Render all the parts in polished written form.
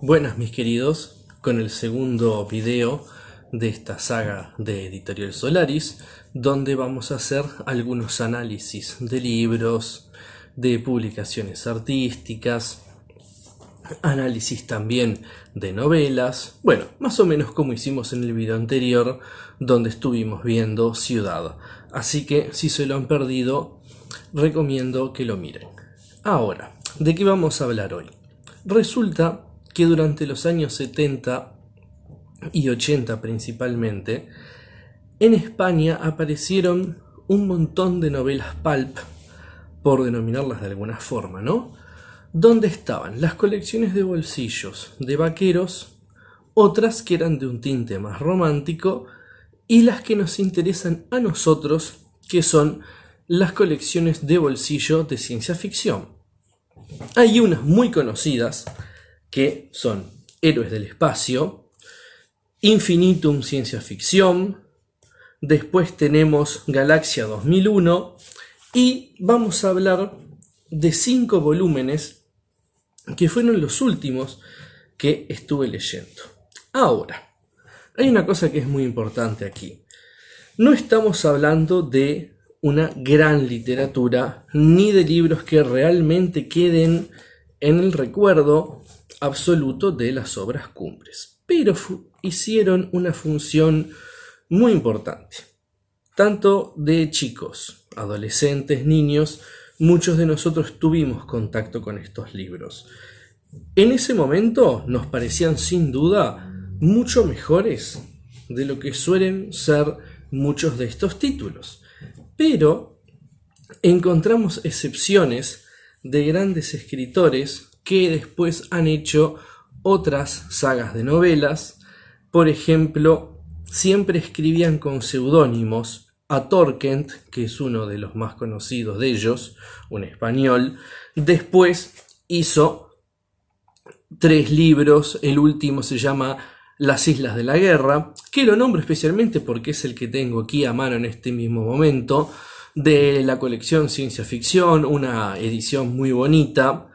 Buenas mis queridos, con el segundo video de esta saga de Editorial Solaris, donde vamos a hacer algunos análisis de libros, de publicaciones artísticas, análisis también de novelas, bueno, más o menos como hicimos en el video anterior, donde estuvimos viendo Ciudad. Así que si se lo han perdido, recomiendo que lo miren. Ahora, ¿de qué vamos a hablar hoy? Resulta que durante los años 70 y 80 principalmente, en España aparecieron un montón de novelas pulp, por denominarlas de alguna forma, ¿no? Donde estaban las colecciones de bolsillos de vaqueros, otras que eran de un tinte más romántico, y las que nos interesan a nosotros, que son las colecciones de bolsillo de ciencia ficción. Hay unas muy conocidas, que son Héroes del Espacio, Infinitum Ciencia Ficción, después tenemos Galaxia 2001 y vamos a hablar de 5 volúmenes que fueron los últimos que estuve leyendo. Ahora, hay una cosa que es muy importante aquí. No estamos hablando de una gran literatura ni de libros que realmente queden en el recuerdo absoluto de las obras cumbres, pero hicieron una función muy importante, tanto de chicos, adolescentes, niños. Muchos de nosotros tuvimos contacto con estos libros. En ese momento nos parecían sin duda mucho mejores de lo que suelen ser muchos de estos títulos, pero encontramos excepciones de grandes escritores que después han hecho otras sagas de novelas. Por ejemplo, siempre escribían con seudónimos. A Torquent, que es uno de los más conocidos de ellos, un español, después hizo 3 libros. El último se llama Las Islas de la Guerra, que lo nombro especialmente porque es el que tengo aquí a mano en este mismo momento, de la colección Ciencia Ficción, una edición muy bonita,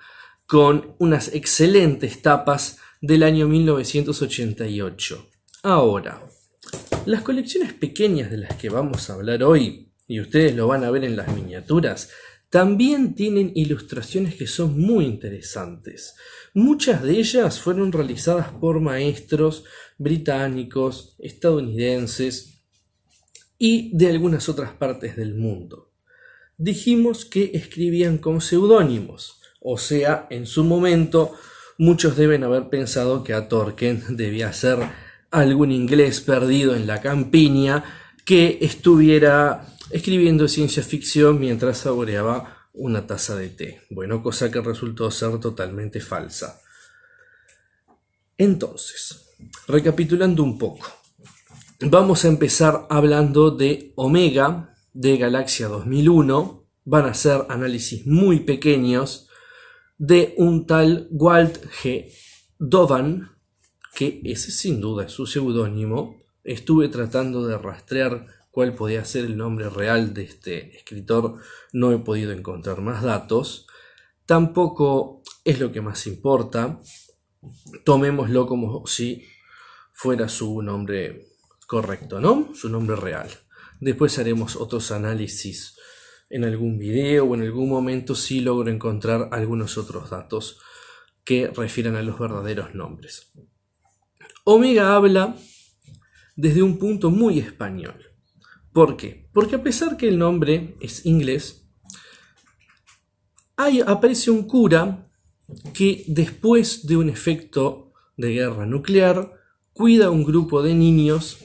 con unas excelentes tapas del año 1988. Ahora, las colecciones pequeñas de las que vamos a hablar hoy, y ustedes lo van a ver en las miniaturas, también tienen ilustraciones que son muy interesantes. Muchas de ellas fueron realizadas por maestros británicos, estadounidenses y de algunas otras partes del mundo. Dijimos que escribían con seudónimos. O sea, en su momento, muchos deben haber pensado que a Tolkien debía ser algún inglés perdido en la campiña que estuviera escribiendo ciencia ficción mientras saboreaba una taza de té. Bueno, cosa que resultó ser totalmente falsa. Entonces, recapitulando un poco, vamos a empezar hablando de Omega, de Galaxia 2001. Van a ser análisis muy pequeños de un tal Walt G. Dovan, que ese sin duda es su seudónimo. Estuve tratando de rastrear cuál podía ser el nombre real de este escritor, no he podido encontrar más datos. Tampoco es lo que más importa, tomémoslo como si fuera su nombre correcto, ¿no? Su nombre real. Después haremos otros análisis en algún video o en algún momento si logro encontrar algunos otros datos que refieran a los verdaderos nombres. Omega habla desde un punto muy español. ¿Por qué? Porque a pesar que el nombre es inglés, aparece un cura que después de un efecto de guerra nuclear cuida a un grupo de niños,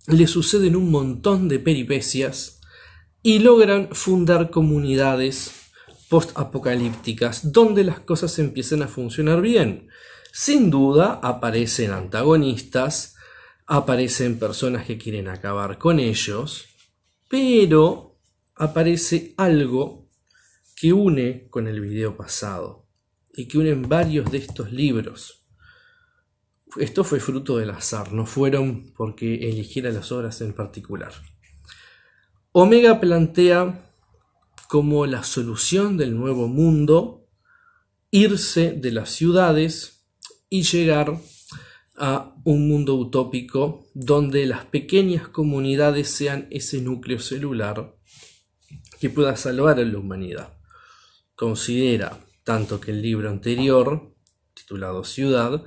le suceden un montón de peripecias y logran fundar comunidades post-apocalípticas donde las cosas empiezan a funcionar bien. Sin duda aparecen antagonistas, aparecen personas que quieren acabar con ellos, pero aparece algo que une con el video pasado y que unen varios de estos libros. Esto fue fruto del azar, no fueron porque eligiera las obras en particular. Omega plantea como la solución del nuevo mundo irse de las ciudades y llegar a un mundo utópico donde las pequeñas comunidades sean ese núcleo celular que pueda salvar a la humanidad. Considera, tanto que el libro anterior, titulado Ciudad,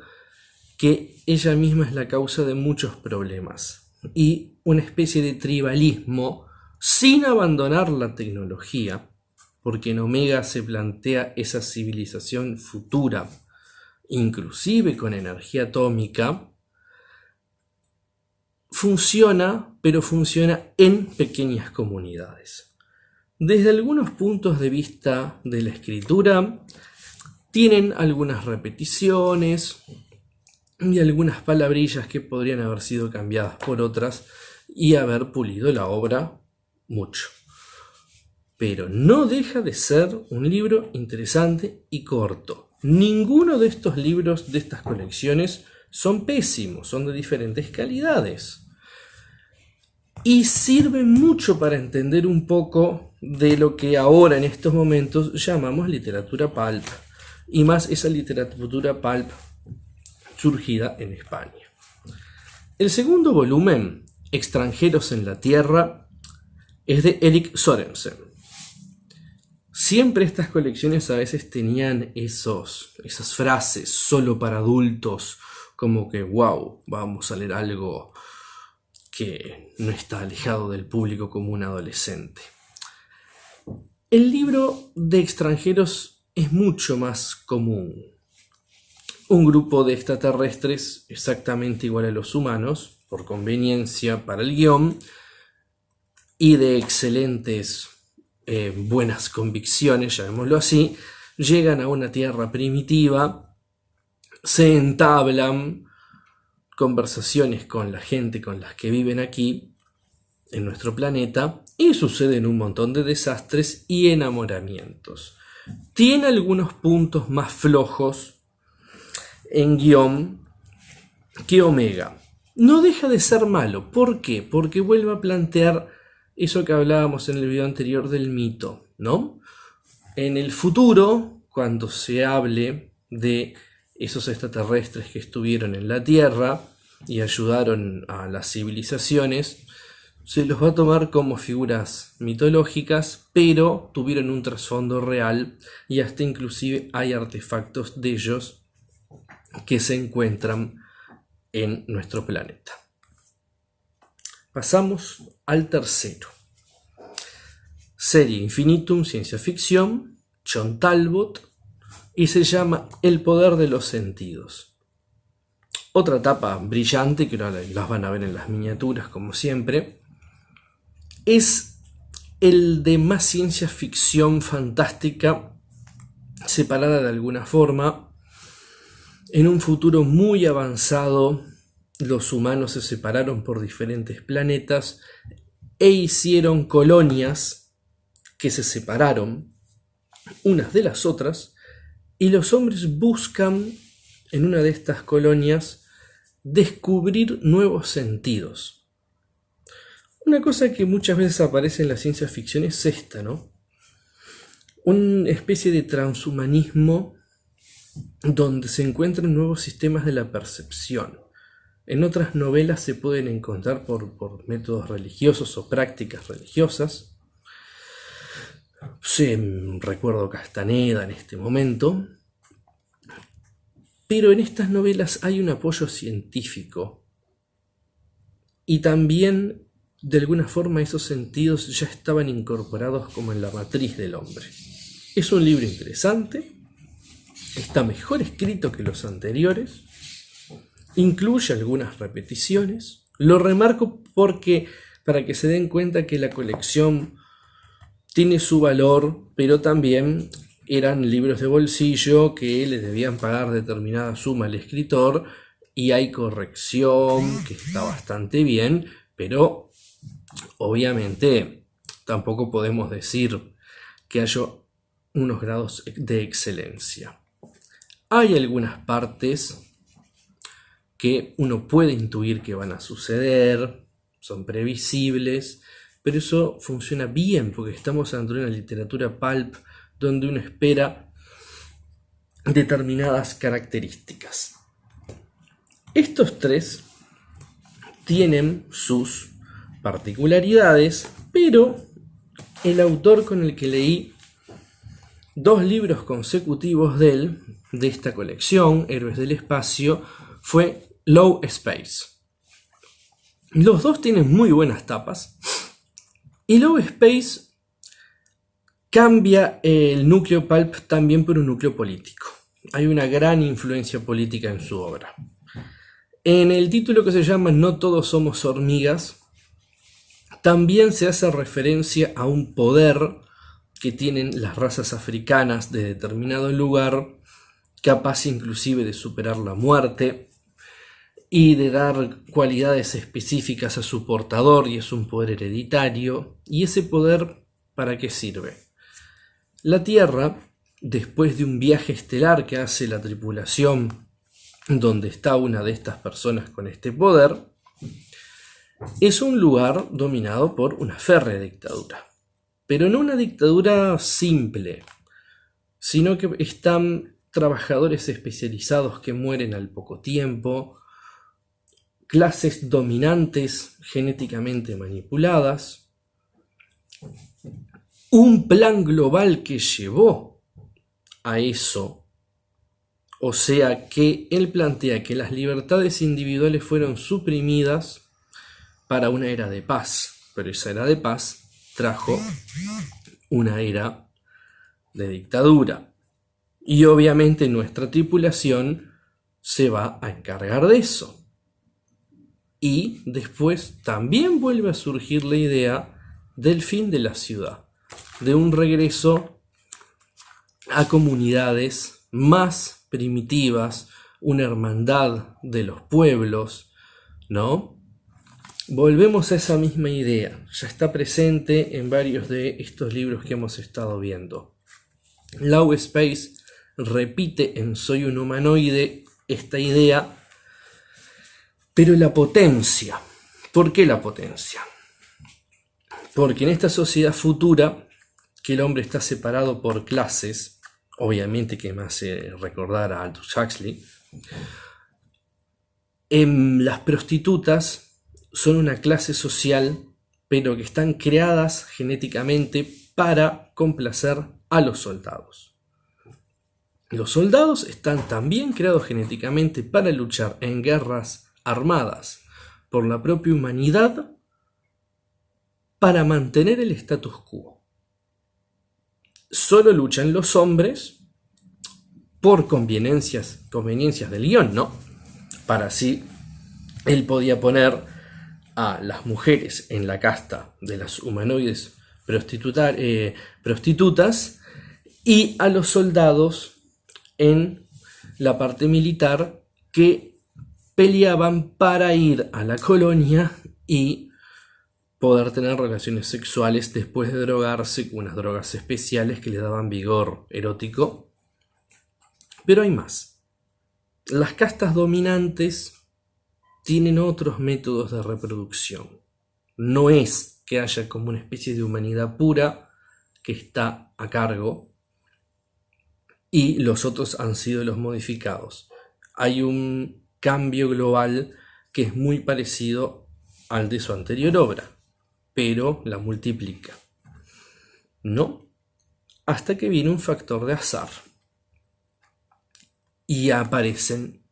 que ella misma es la causa de muchos problemas y una especie de tribalismo sin abandonar la tecnología, porque en Omega se plantea esa civilización futura, inclusive con energía atómica, funciona, pero funciona en pequeñas comunidades. Desde algunos puntos de vista de la escritura, tienen algunas repeticiones y algunas palabrillas que podrían haber sido cambiadas por otras y haber pulido la obra mucho. Pero no deja de ser un libro interesante y corto. Ninguno de estos libros de estas colecciones son pésimos, son de diferentes calidades. Y sirve mucho para entender un poco de lo que ahora en estos momentos llamamos literatura pulp. Y más esa literatura pulp surgida en España. El segundo volumen, Extranjeros en la Tierra, es de Erik Sørensen. Siempre estas colecciones a veces tenían esas frases solo para adultos, como que wow, vamos a leer algo que no está alejado del público como un adolescente. El libro de Extranjeros es mucho más común. Un grupo de extraterrestres exactamente igual a los humanos, por conveniencia para el guión, y de excelentes buenas convicciones, llamémoslo así, llegan a una tierra primitiva, se entablan conversaciones con la gente con las que viven aquí, en nuestro planeta, y suceden un montón de desastres y enamoramientos. Tiene algunos puntos más flojos en guión que Omega. No deja de ser malo. ¿Por qué? Porque vuelve a plantear eso que hablábamos en el video anterior del mito, ¿no? En el futuro, cuando se hable de esos extraterrestres que estuvieron en la Tierra y ayudaron a las civilizaciones, se los va a tomar como figuras mitológicas, pero tuvieron un trasfondo real y hasta inclusive hay artefactos de ellos que se encuentran en nuestro planeta. Pasamos al tercero. Serie Infinitum, ciencia ficción, John Talbot, y se llama El poder de los sentidos. Otra tapa brillante, que ahora las van a ver en las miniaturas como siempre, es el de más ciencia ficción fantástica, separada de alguna forma. En un futuro muy avanzado, los humanos se separaron por diferentes planetas e hicieron colonias que se separaron unas de las otras, y los hombres buscan en una de estas colonias descubrir nuevos sentidos. Una cosa que muchas veces aparece en la ciencia ficción es esta, ¿no? Una especie de transhumanismo donde se encuentran nuevos sistemas de la percepción. En otras novelas se pueden encontrar por métodos religiosos o prácticas religiosas. Recuerdo Castaneda en este momento. Pero en estas novelas hay un apoyo científico. Y también, de alguna forma, esos sentidos ya estaban incorporados como en la matriz del hombre. Es un libro interesante. Está mejor escrito que los anteriores. Incluye algunas repeticiones. Lo remarco porque, para que se den cuenta que la colección tiene su valor, pero también eran libros de bolsillo que le debían pagar determinada suma al escritor, y hay corrección que está bastante bien, pero obviamente tampoco podemos decir que haya unos grados de excelencia. Hay algunas partes que uno puede intuir que van a suceder, son previsibles, pero eso funciona bien porque estamos ante una literatura pulp donde uno espera determinadas características. Estos tres tienen sus particularidades, pero el autor con el que leí 2 libros consecutivos de esta colección, Héroes del Espacio, fue Low Space. Los dos tienen muy buenas tapas, y Low Space cambia el núcleo pulp también por un núcleo político. Hay una gran influencia política en su obra. En el título, que se llama No todos somos hormigas, también se hace referencia a un poder que tienen las razas africanas de determinado lugar, capaz inclusive de superar la muerte y de dar cualidades específicas a su portador, y es un poder hereditario. ¿Y ese poder para qué sirve? La Tierra, después de un viaje estelar que hace la tripulación donde está una de estas personas con este poder, es un lugar dominado por una férrea dictadura. Pero no una dictadura simple, sino que están trabajadores especializados que mueren al poco tiempo, clases dominantes genéticamente manipuladas, un plan global que llevó a eso. O sea que él plantea que las libertades individuales fueron suprimidas para una era de paz, pero esa era de paz trajo una era de dictadura. Y obviamente nuestra tripulación se va a encargar de eso. Y después también vuelve a surgir la idea del fin de la ciudad, de un regreso a comunidades más primitivas, una hermandad de los pueblos, ¿no? Volvemos a esa misma idea, ya está presente en varios de estos libros que hemos estado viendo. Low Space repite en Soy un humanoide esta idea, pero la potencia. ¿Por qué la potencia? Porque en esta sociedad futura, que el hombre está separado por clases, obviamente que me hace recordar a Aldous Huxley, las prostitutas son una clase social, pero que están creadas genéticamente para complacer a los soldados. Los soldados están también creados genéticamente para luchar en guerras armadas por la propia humanidad, para mantener el status quo. Solo luchan los hombres por conveniencias del guión, ¿no? Para así él podía poner a las mujeres en la casta de las humanoides prostitutas y a los soldados en la parte militar, que peleaban para ir a la colonia y poder tener relaciones sexuales después de drogarse con unas drogas especiales que le daban vigor erótico. Pero hay más. Las castas dominantes tienen otros métodos de reproducción. No es que haya como una especie de humanidad pura que está a cargo y los otros han sido los modificados. Hay un cambio global que es muy parecido al de su anterior obra, pero la multiplica. ¿No? Hasta que viene un factor de azar y aparecen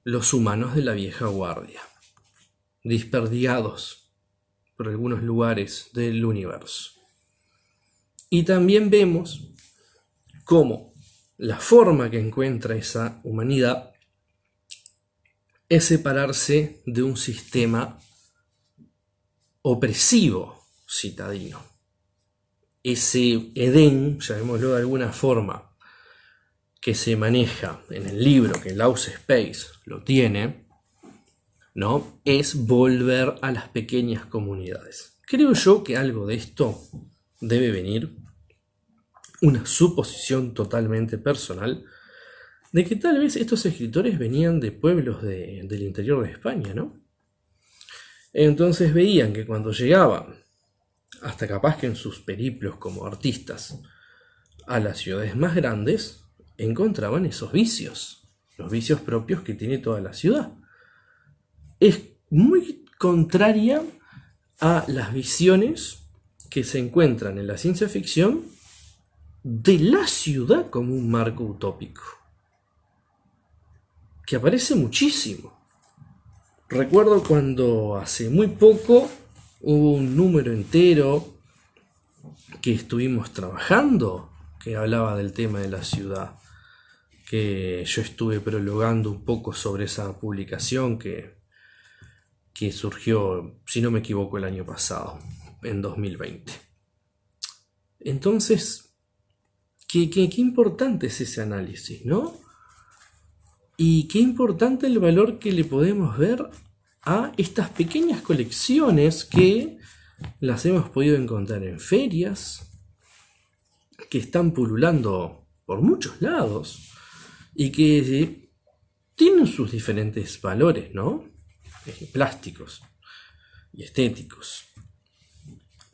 los humanos de la vieja guardia, desperdigados por algunos lugares del universo. Y también vemos cómo la forma que encuentra esa humanidad es separarse de un sistema opresivo citadino. Ese Edén, llamémoslo de alguna forma, que se maneja en el libro, que Low Space lo tiene, ¿no? Es volver a las pequeñas comunidades. Creo yo que algo de esto debe venir, una suposición totalmente personal, de que tal vez estos escritores venían de pueblos del interior de España, ¿no? Entonces veían que cuando llegaban, hasta capaz que en sus periplos como artistas, a las ciudades más grandes, encontraban esos vicios, los vicios propios que tiene toda la ciudad. es muy contraria a las visiones que se encuentran en la ciencia ficción de la ciudad como un marco utópico, que aparece muchísimo. Recuerdo cuando hace muy poco hubo un número entero que estuvimos trabajando que hablaba del tema de la ciudad, que yo estuve prologando un poco sobre esa publicación que surgió, si no me equivoco, el año pasado, en 2020. Entonces, qué importante es ese análisis, ¿no? Y qué importante el valor que le podemos ver a estas pequeñas colecciones que las hemos podido encontrar en ferias, que están pululando por muchos lados y que tienen sus diferentes valores, ¿no? Plásticos y estéticos.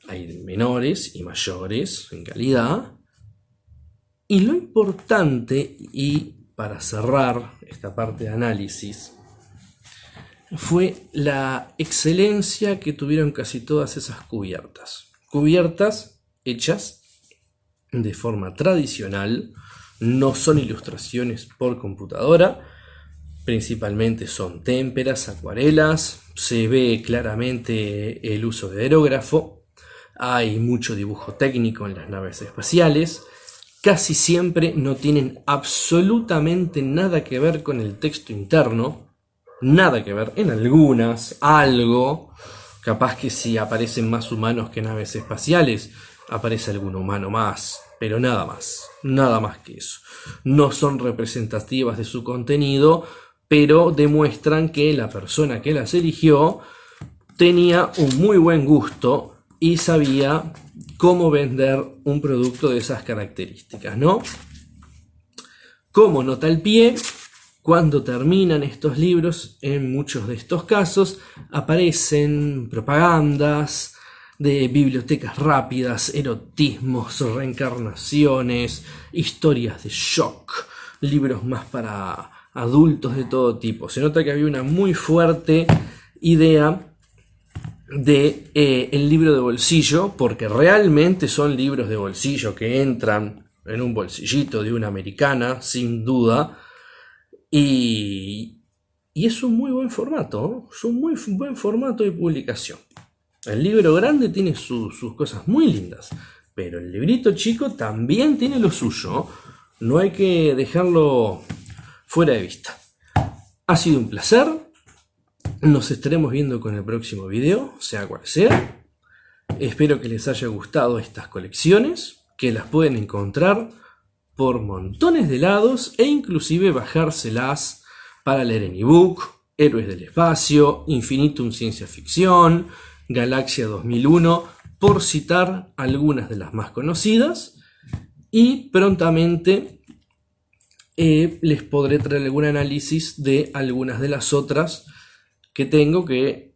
Hay menores y mayores en calidad. Y lo importante, y para cerrar esta parte de análisis, fue la excelencia que tuvieron casi todas esas cubiertas. Cubiertas hechas de forma tradicional, no son ilustraciones por computadora, principalmente son témperas, acuarelas, se ve claramente el uso de aerógrafo, hay mucho dibujo técnico en las naves espaciales, casi siempre no tienen absolutamente nada que ver con el texto interno, nada que ver, en algunas, algo, capaz que si aparecen más humanos que naves espaciales, aparece algún humano más, pero nada más que eso. No son representativas de su contenido, pero demuestran que la persona que las eligió tenía un muy buen gusto y sabía cómo vender un producto de esas características, ¿no? Como nota al pie, cuando terminan estos libros, en muchos de estos casos, aparecen propagandas de bibliotecas rápidas, erotismos, reencarnaciones, historias de shock, libros más para adultos de todo tipo. Se nota que había una muy fuerte idea de el libro de bolsillo, porque realmente son libros de bolsillo que entran en un bolsillito de una americana, sin duda, y es un muy buen formato, ¿no? Es un muy buen formato de publicación. El libro grande tiene sus cosas muy lindas, pero el librito chico también tiene lo suyo. No hay que dejarlo fuera de vista. Ha sido un placer. Nos estaremos viendo con el próximo video, sea cual sea. Espero que les haya gustado estas colecciones, que las pueden encontrar por montones de lados e inclusive bajárselas para leer en ebook. Héroes del Espacio, Infinitum Ciencia Ficción, Galaxia 2001, por citar algunas de las más conocidas, y prontamente les podré traer algún análisis de algunas de las otras que tengo, que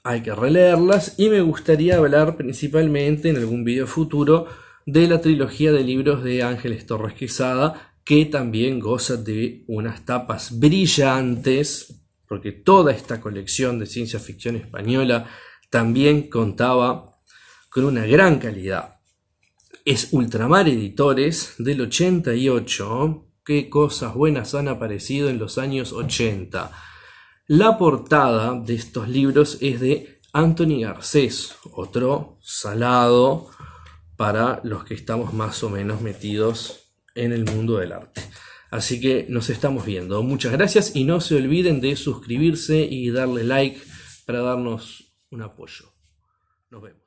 hay que releerlas, y me gustaría hablar principalmente en algún video futuro de la trilogía de libros de Ángeles Torres Quesada, que también goza de unas tapas brillantes, porque toda esta colección de ciencia ficción española también contaba con una gran calidad. Es Ultramar Editores del 88. Qué cosas buenas han aparecido en los años 80. La portada de estos libros es de Anthony Garcés, otro salado para los que estamos más o menos metidos en el mundo del arte. Así que nos estamos viendo. Muchas gracias y no se olviden de suscribirse y darle like para darnos un apoyo. Nos vemos.